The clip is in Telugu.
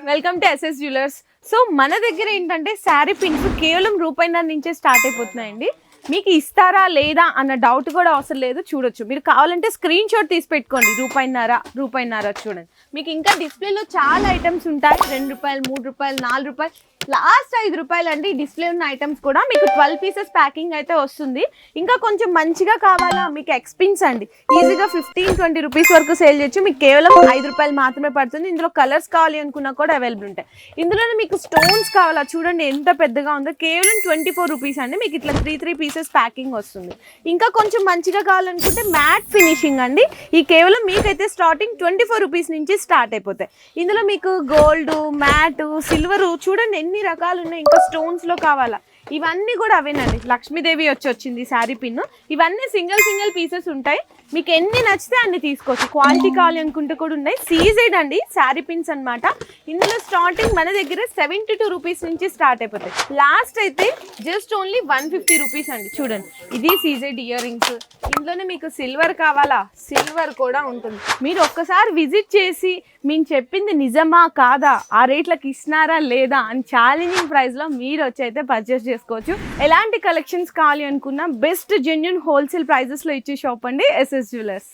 Welcome to SS jewellers. So మన దగ్గర ఏంటంటే శారీ పిన్స్ కేవలం రూపాయిన్నర నుంచే స్టార్ట్ అయిపోతున్నాయండి. మీకు ఇస్తారా లేదా అన్న డౌట్ కూడా అవసరం లేదు, చూడొచ్చు. మీరు కావాలంటే స్క్రీన్ షాట్ తీసి పెట్టుకోండి. రూపాయిన్నర చూడండి. మీకు ఇంకా డిస్ప్లేలో చాలా ఐటమ్స్ ఉంటాయి. 2 రూపాయలు, 3 రూపాయలు, 4 రూపాయలు, లాస్ట్ 5 రూపాయలు అండి. డిస్ప్లే ఉన్న ఐటమ్స్ కూడా మీకు 12 పీసెస్ ప్యాకింగ్ అయితే వస్తుంది. ఇంకా కొంచెం మంచిగా కావాలా మీకు ఎక్స్పెన్స్ అండి, ఈజీగా 15-20 రూపీస్ వరకు సేల్ చేయొచ్చు. మీకు కేవలం 5 రూపాయలు మాత్రమే పడుతుంది. ఇందులో కలర్స్ కావాలి అనుకున్నా కూడా అవైలబుల్ ఉంటాయి. ఇందులోనే మీకు స్టోన్స్ కావాలా, చూడండి ఎంత పెద్దగా ఉందో, కేవలం 24 రూపీస్ అండి. మీకు ఇట్లా 3 పీసెస్ ప్యాకింగ్ వస్తుంది. ఇంకా కొంచెం మంచిగా కావాలనుకుంటే మ్యాట్ ఫినిషింగ్ అండి. ఈ కేవలం మీకైతే స్టార్టింగ్ 24 రూపీస్ నుంచి స్టార్ట్ అయిపోతాయి. ఇందులో మీకు గోల్డ్, మ్యాట్, సిల్వర్, చూడండి ఎన్ని రకాలు ఉన్నాయి. ఇంకా స్టోన్స్ లో కావాలా, ఇవన్నీ కూడా అవేనండి. లక్ష్మీదేవి వచ్చింది శారీ పిన్. ఇవన్నీ సింగిల్ పీసెస్ ఉంటాయి. మీకు ఎన్ని నచ్చితే అన్ని తీసుకోవచ్చు. క్వాలిటీ కావాలి అనుకుంటే కూడా ఉన్నాయి. సీజెడ్ అండి శారీ పిన్స్ అనమాట. ఇందులో స్టార్టింగ్ మన దగ్గర 72 రూపీస్ నుంచి స్టార్ట్ అయిపోతాయి. లాస్ట్ అయితే జస్ట్ ఓన్లీ 150 రూపీస్ అండి. చూడండి ఇది సీజెడ్ ఇయర్ రింగ్స్. ఇందులోనే మీకు సిల్వర్ కావాలా, సిల్వర్ కూడా ఉంటుంది. మీరు ఒక్కసారి విజిట్ చేసి మేము చెప్పింది నిజమా కాదా, ఆ రేట్లకు ఇస్తున్నారా లేదా అని ఛాలెంజింగ్ ప్రైస్ లో మీరు వచ్చి అయితే పర్చేస్ చేసుకోవచ్చు. ఎలాంటి కలెక్షన్స్ కావాలి అనుకున్నా బెస్ట్ జెన్యూన్ హోల్సేల్ ప్రైజెస్ లో ఇచ్చే షాప్ అండి ఎస్ఎస్ జ్యువెలర్స్.